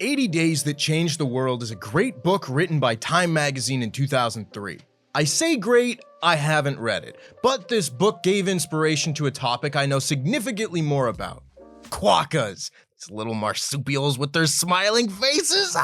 80 Days That Changed the World is a great book written by Time magazine in 2003. I say great, I haven't read it, but this book gave inspiration to a topic I know significantly more about. Quokkas. These little marsupials with their smiling faces.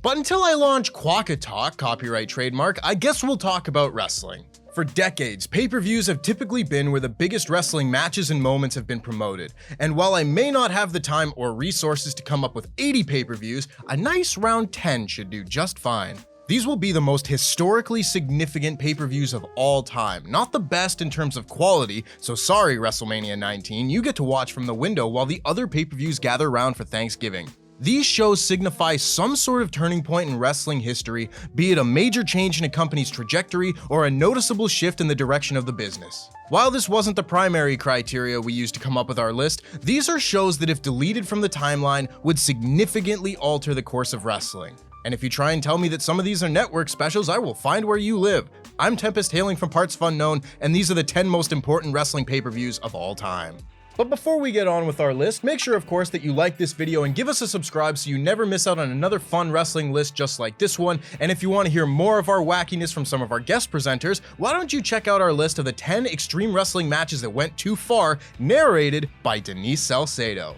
But until I launch Quokka Talk, copyright trademark, I guess we'll talk about wrestling. For decades, pay-per-views have typically been where the biggest wrestling matches and moments have been promoted, and while I may not have the time or resources to come up with 80 pay-per-views, a nice round 10 should do just fine. These will be the most historically significant pay-per-views of all time, not the best in terms of quality, so sorry WrestleMania 19, you get to watch from the window while the other pay-per-views gather around for Thanksgiving. These shows signify some sort of turning point in wrestling history, be it a major change in a company's trajectory or a noticeable shift in the direction of the business. While this wasn't the primary criteria we used to come up with our list, these are shows that if deleted from the timeline would significantly alter the course of wrestling. And if you try and tell me that some of these are network specials, I will find where you live. I'm Tempest hailing from partsFUNknown, and these are the 10 most important wrestling pay-per-views of all time. But before we get on with our list, make sure of course that you like this video and give us a subscribe so you never miss out on another fun wrestling list just like this one. And if you want to hear more of our wackiness from some of our guest presenters, why don't you check out our list of the 10 extreme wrestling matches that went too far, narrated by Denise Salcedo.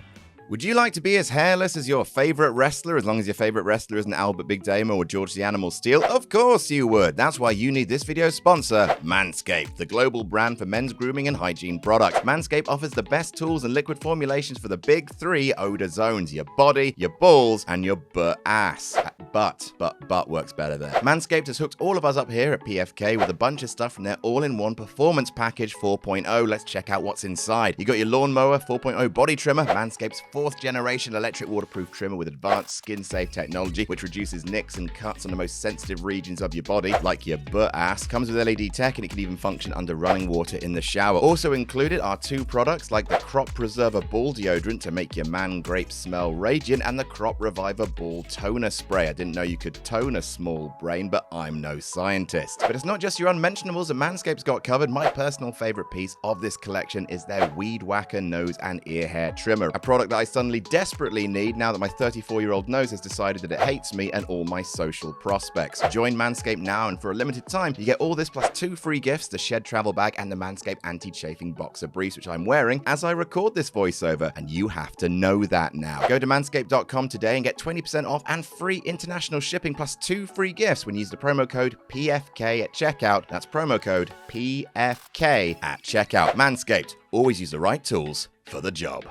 Would you like to be as hairless as your favorite wrestler, as long as your favorite wrestler isn't Albert Big Damo or George the Animal Steel? Of course you would. That's why you need this video's sponsor, Manscaped, the global brand for men's grooming and hygiene products. Manscaped offers the best tools and liquid formulations for the big three odor zones: your body, your balls, and your butt-ass. Butt works better there. Manscaped has hooked all of us up here at PFK with a bunch of stuff from their all-in-one Performance Package 4.0. Let's check out what's inside. You got your Lawnmower 4.0 body trimmer, Manscaped's 4th generation electric waterproof trimmer with advanced skin-safe technology, which reduces nicks and cuts on the most sensitive regions of your body, like your butt-ass. Comes with LED tech, and it can even function under running water in the shower. Also included are 2 products like the Crop Preserver Ball Deodorant to make your man grape smell radiant, and the Crop Reviver Ball Toner Spray. I didn't know you could tone a small brain, but I'm no scientist. But it's not just your unmentionables that Manscaped's got covered. My personal favorite piece of this collection is their Weed Whacker nose and ear hair trimmer, a product that I suddenly desperately need now that my 34-year-old nose has decided that it hates me and all my social prospects. Join Manscaped now, and for a limited time, you get all this plus 2 free gifts: the Shed Travel Bag and the Manscaped Anti-Chafing Boxer Briefs, which I'm wearing as I record this voiceover, and you have to know that now. Go to manscaped.com today and get 20% off and free international shipping plus 2 free gifts when you use the promo code PFK at checkout. That's promo code PFK at checkout. Manscaped, always use the right tools for the job.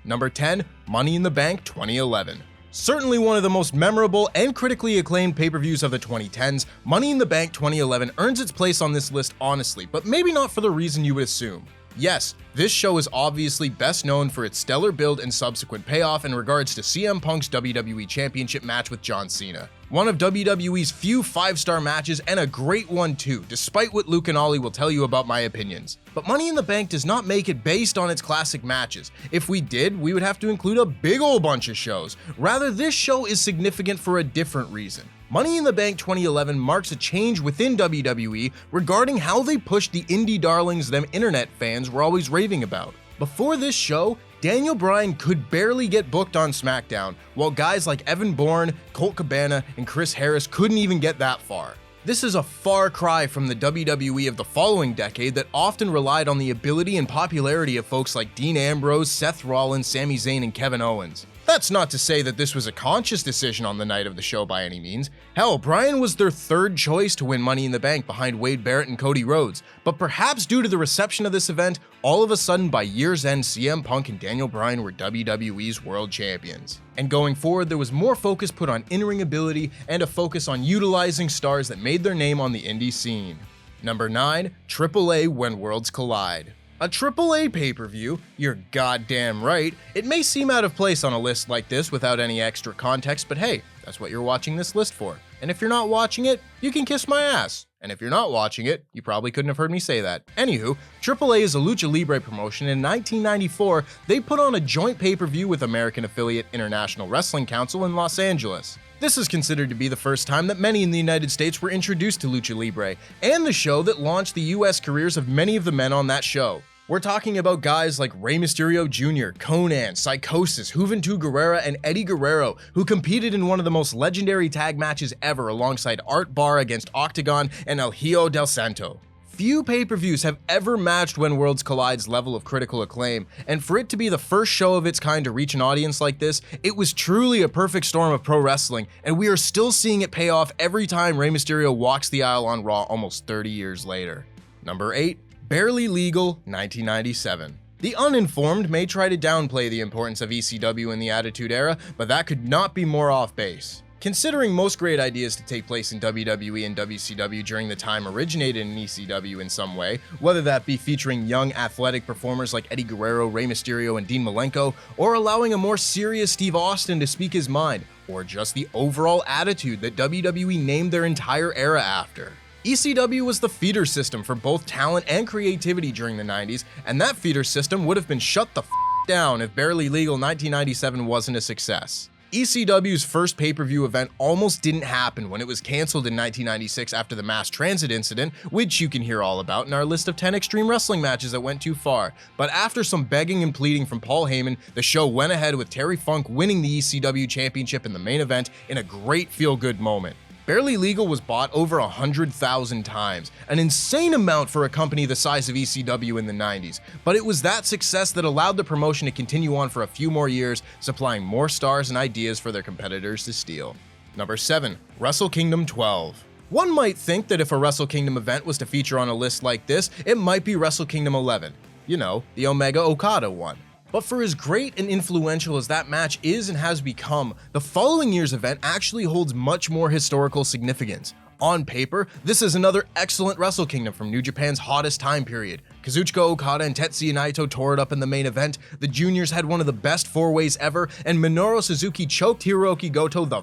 Number 10, Money in the Bank 2011. Certainly one of the most memorable and critically acclaimed pay-per-views of the 2010s, Money in the Bank 2011 earns its place on this list honestly, but maybe not for the reason you would assume. Yes, this show is obviously best known for its stellar build and subsequent payoff in regards to CM Punk's WWE Championship match with John Cena. One of WWE's few 5-star matches, and a great one too, despite what Luke and Ollie will tell you about my opinions. But Money in the Bank does not make it based on its classic matches. If we did, we would have to include a big ol' bunch of shows. Rather, this show is significant for a different reason. Money in the Bank 2011 marks a change within WWE regarding how they pushed the indie darlings them internet fans were always raving about. Before this show, Daniel Bryan could barely get booked on SmackDown, while guys like Evan Bourne, Colt Cabana, and Chris Harris couldn't even get that far. This is a far cry from the WWE of the following decade that often relied on the ability and popularity of folks like Dean Ambrose, Seth Rollins, Sami Zayn, and Kevin Owens. That's not to say that this was a conscious decision on the night of the show by any means. Hell, Bryan was their 3rd choice to win Money in the Bank behind Wade Barrett and Cody Rhodes, but perhaps due to the reception of this event, all of a sudden by year's end, CM Punk and Daniel Bryan were WWE's world champions. And going forward, there was more focus put on in-ring ability and a focus on utilizing stars that made their name on the indie scene. Number 9, AAA When Worlds Collide. A AAA pay-per-view? You're goddamn right. It may seem out of place on a list like this without any extra context, but hey, that's what you're watching this list for. And if you're not watching it, you can kiss my ass. And if you're not watching it, you probably couldn't have heard me say that. Anywho, AAA is a Lucha Libre promotion, and in 1994, they put on a joint pay-per-view with American affiliate International Wrestling Council in Los Angeles. This is considered to be the first time that many in the United States were introduced to Lucha Libre, and the show that launched the US careers of many of the men on that show. We're talking about guys like Rey Mysterio Jr., Conan, Psychosis, Juventud Guerrera, and Eddie Guerrero, who competed in one of the most legendary tag matches ever alongside Art Barr against Octagon and El Hijo del Santo. Few pay-per-views have ever matched When Worlds Collide's level of critical acclaim, and for it to be the first show of its kind to reach an audience like this, it was truly a perfect storm of pro wrestling, and we are still seeing it pay off every time Rey Mysterio walks the aisle on Raw almost 30 years later. Number 8. Barely Legal, 1997. The uninformed may try to downplay the importance of ECW in the Attitude Era, but that could not be more off base. Considering most great ideas to take place in WWE and WCW during the time originated in ECW in some way, whether that be featuring young athletic performers like Eddie Guerrero, Rey Mysterio, and Dean Malenko, or allowing a more serious Steve Austin to speak his mind, or just the overall attitude that WWE named their entire era after. ECW was the feeder system for both talent and creativity during the 90s, and that feeder system would have been shut the down if Barely Legal 1997 wasn't a success. ECW's first pay-per-view event almost didn't happen when it was cancelled in 1996 after the mass transit incident, which you can hear all about in our list of 10 Extreme Wrestling matches that went too far. But after some begging and pleading from Paul Heyman, the show went ahead with Terry Funk winning the ECW championship in the main event in a great feel-good moment. Barely Legal was bought over 100,000 times, an insane amount for a company the size of ECW in the 90s, but it was that success that allowed the promotion to continue on for a few more years, supplying more stars and ideas for their competitors to steal. Number 7. Wrestle Kingdom 12. One might think that if a Wrestle Kingdom event was to feature on a list like this, it might be Wrestle Kingdom 11. You know, the Omega Okada one. But for as great and influential as that match is and has become, the following year's event actually holds much more historical significance. On paper, this is another excellent Wrestle Kingdom from New Japan's hottest time period. Kazuchika Okada and Tetsuya Naito tore it up in the main event, the juniors had one of the best four-ways ever, and Minoru Suzuki choked Hiroki Goto the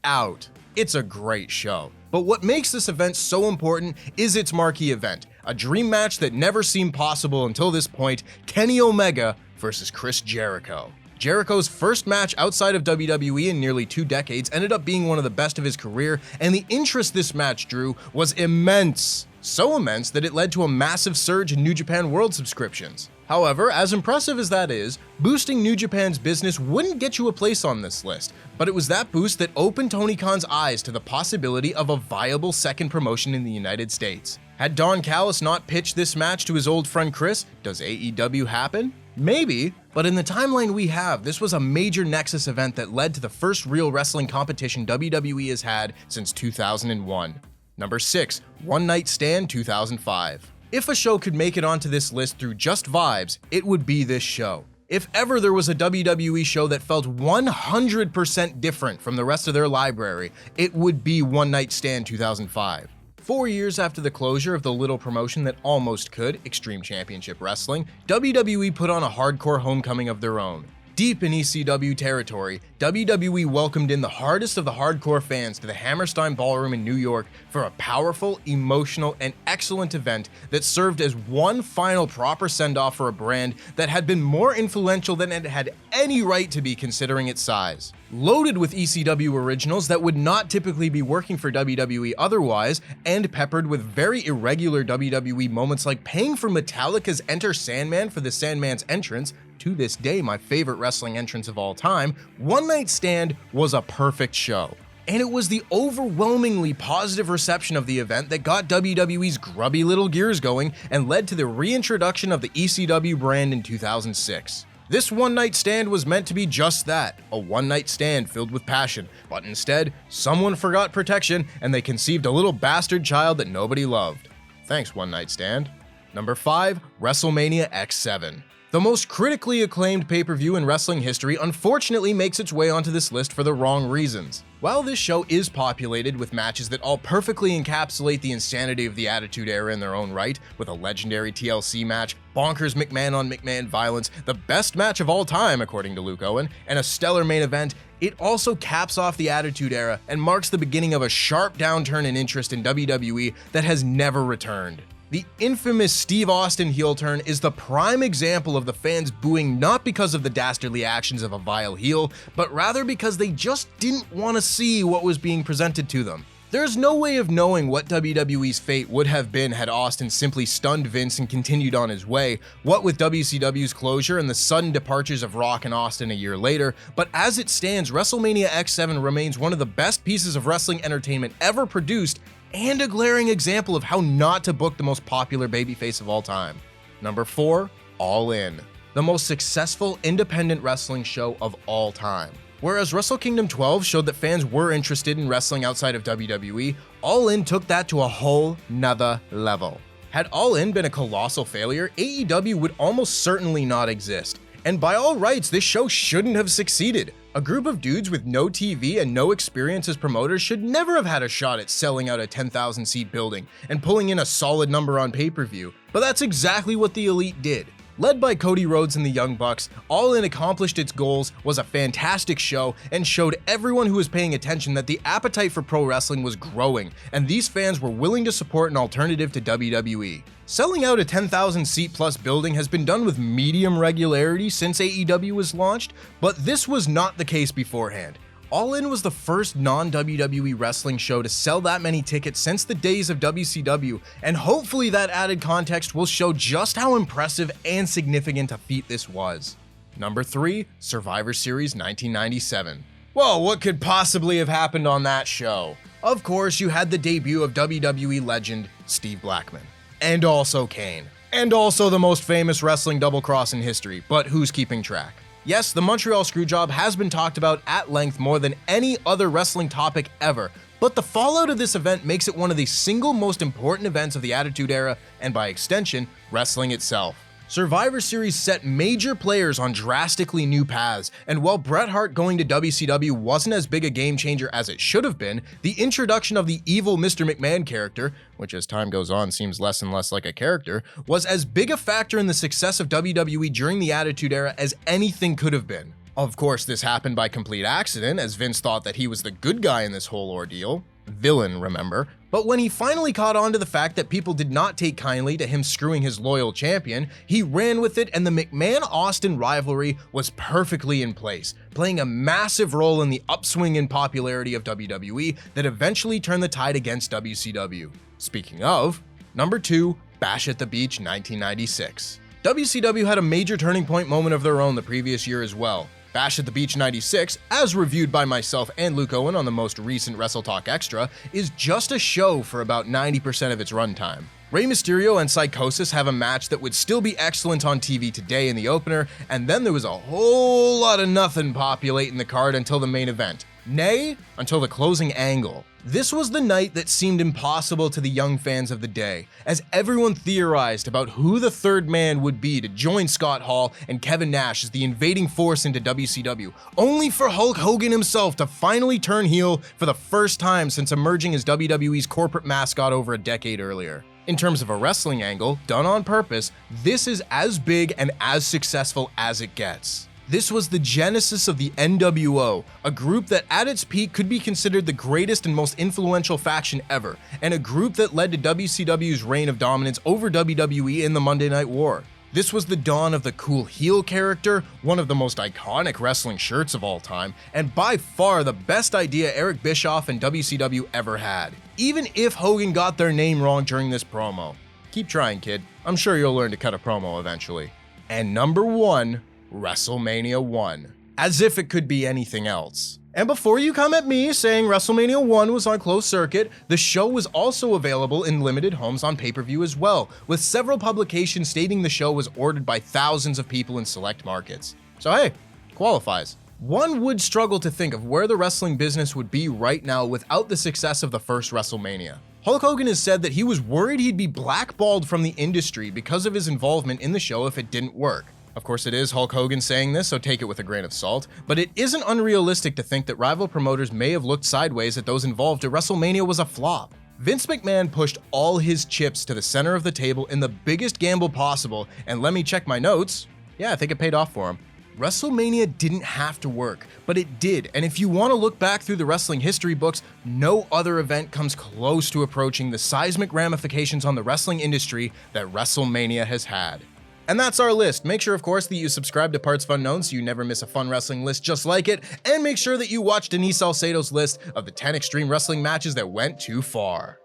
out. It's a great show. But what makes this event so important is its marquee event, a dream match that never seemed possible until this point, Kenny Omega versus Chris Jericho. Jericho's first match outside of WWE in nearly 2 decades ended up being one of the best of his career, and the interest this match drew was immense. So immense that it led to a massive surge in New Japan World subscriptions. However, as impressive as that is, boosting New Japan's business wouldn't get you a place on this list, but it was that boost that opened Tony Khan's eyes to the possibility of a viable second promotion in the United States. Had Don Callis not pitched this match to his old friend Chris, does AEW happen? Maybe, but in the timeline we have, this was a major Nexus event that led to the first real wrestling competition WWE has had since 2001. Number 6. One Night Stand 2005. If a show could make it onto this list through just vibes, it would be this show. If ever there was a WWE show that felt 100% different from the rest of their library, it would be One Night Stand 2005. 4 years after the closure of the little promotion that almost could, Extreme Championship Wrestling, WWE put on a hardcore homecoming of their own. Deep in ECW territory, WWE welcomed in the hardest of the hardcore fans to the Hammerstein Ballroom in New York for a powerful, emotional, and excellent event that served as one final proper send-off for a brand that had been more influential than it had any right to be considering its size. Loaded with ECW originals that would not typically be working for WWE otherwise, and peppered with very irregular WWE moments like paying for Metallica's Enter Sandman for the Sandman's entrance, to this day my favorite wrestling entrance of all time, One Night Stand was a perfect show. And it was the overwhelmingly positive reception of the event that got WWE's grubby little gears going and led to the reintroduction of the ECW brand in 2006. This One Night Stand was meant to be just that, a one-night stand filled with passion, but instead, someone forgot protection and they conceived a little bastard child that nobody loved. Thanks, One Night Stand. Number 5, WrestleMania X7. The most critically acclaimed pay-per-view in wrestling history unfortunately makes its way onto this list for the wrong reasons. While this show is populated with matches that all perfectly encapsulate the insanity of the Attitude Era in their own right, with a legendary TLC match, bonkers McMahon on McMahon violence, the best match of all time according to Luke Owen, and a stellar main event, it also caps off the Attitude Era and marks the beginning of a sharp downturn in interest in WWE that has never returned. The infamous Steve Austin heel turn is the prime example of the fans booing not because of the dastardly actions of a vile heel, but rather because they just didn't want to see what was being presented to them. There's no way of knowing what WWE's fate would have been had Austin simply stunned Vince and continued on his way, what with WCW's closure and the sudden departures of Rock and Austin a year later, but as it stands, WrestleMania X7 remains one of the best pieces of wrestling entertainment ever produced and a glaring example of how not to book the most popular babyface of all time. Number 4, All In, the most successful independent wrestling show of all time. Whereas Wrestle Kingdom 12 showed that fans were interested in wrestling outside of WWE, All In took that to a whole nother level. Had All In been a colossal failure, AEW would almost certainly not exist. And by all rights, this show shouldn't have succeeded. A group of dudes with no TV and no experience as promoters should never have had a shot at selling out a 10,000 seat building and pulling in a solid number on pay-per-view, but that's exactly what the Elite did. Led by Cody Rhodes and the Young Bucks, All In accomplished its goals, was a fantastic show, and showed everyone who was paying attention that the appetite for pro wrestling was growing, and these fans were willing to support an alternative to WWE. Selling out a 10,000 seat plus building has been done with medium regularity since AEW was launched, but this was not the case beforehand. All In was the first non-WWE wrestling show to sell that many tickets since the days of WCW, and hopefully that added context will show just how impressive and significant a feat this was. Number 3, Survivor Series 1997. Well, what could possibly have happened on that show? Of course, you had the debut of WWE legend Steve Blackman. And also Kane. And also the most famous wrestling double cross in history, but who's keeping track? Yes, the Montreal Screwjob has been talked about at length more than any other wrestling topic ever, but the fallout of this event makes it one of the single most important events of the Attitude Era, and by extension, wrestling itself. Survivor Series set major players on drastically new paths, and while Bret Hart going to WCW wasn't as big a game changer as it should have been, the introduction of the evil Mr. McMahon character, which as time goes on seems less and less like a character, was as big a factor in the success of WWE during the Attitude Era as anything could have been. Of course, this happened by complete accident, as Vince thought that he was the good guy in this whole ordeal. Villain, remember? But when he finally caught on to the fact that people did not take kindly to him screwing his loyal champion, he ran with it, and the McMahon-Austin rivalry was perfectly in place, playing a massive role in the upswing in popularity of WWE that eventually turned the tide against WCW. Speaking of, number 2, Bash at the Beach 1996. WCW had a major turning point moment of their own the previous year as well. Bash at the Beach 96, as reviewed by myself and Luke Owen on the most recent Wrestle Talk Extra, is just a show for about 90% of its runtime. Rey Mysterio and Psychosis have a match that would still be excellent on TV today in the opener, and then there was a whole lot of nothing populating the card until the main event. Nay, until the closing angle. This was the night that seemed impossible to the young fans of the day, as everyone theorized about who the third man would be to join Scott Hall and Kevin Nash as the invading force into WCW, only for Hulk Hogan himself to finally turn heel for the first time since emerging as WWE's corporate mascot over a decade earlier. In terms of a wrestling angle, done on purpose, this is as big and as successful as it gets. This was the genesis of the NWO, a group that at its peak could be considered the greatest and most influential faction ever, and a group that led to WCW's reign of dominance over WWE in the Monday Night War. This was the dawn of the cool heel character, one of the most iconic wrestling shirts of all time, and by far the best idea Eric Bischoff and WCW ever had, even if Hogan got their name wrong during this promo. Keep trying, kid. I'm sure you'll learn to cut a promo eventually. And number 1, WrestleMania 1. As if it could be anything else. And before you come at me saying WrestleMania 1 was on closed circuit, the show was also available in limited homes on pay-per-view as well, with several publications stating the show was ordered by thousands of people in select markets. So hey, qualifies. One would struggle to think of where the wrestling business would be right now without the success of the first WrestleMania. Hulk Hogan has said that he was worried he'd be blackballed from the industry because of his involvement in the show if it didn't work. Of course, it is Hulk Hogan saying this, so take it with a grain of salt, but it isn't unrealistic to think that rival promoters may have looked sideways at those involved if WrestleMania was a flop. Vince McMahon pushed all his chips to the center of the table in the biggest gamble possible, and let me check my notes. Yeah, I think it paid off for him. WrestleMania didn't have to work, but it did, and if you want to look back through the wrestling history books, no other event comes close to approaching the seismic ramifications on the wrestling industry that WrestleMania has had. And that's our list. Make sure, of course, that you subscribe to partsFUNknown so you never miss a fun wrestling list just like it, and make sure that you watch Denise Salcedo's list of the 10 extreme wrestling matches that went too far.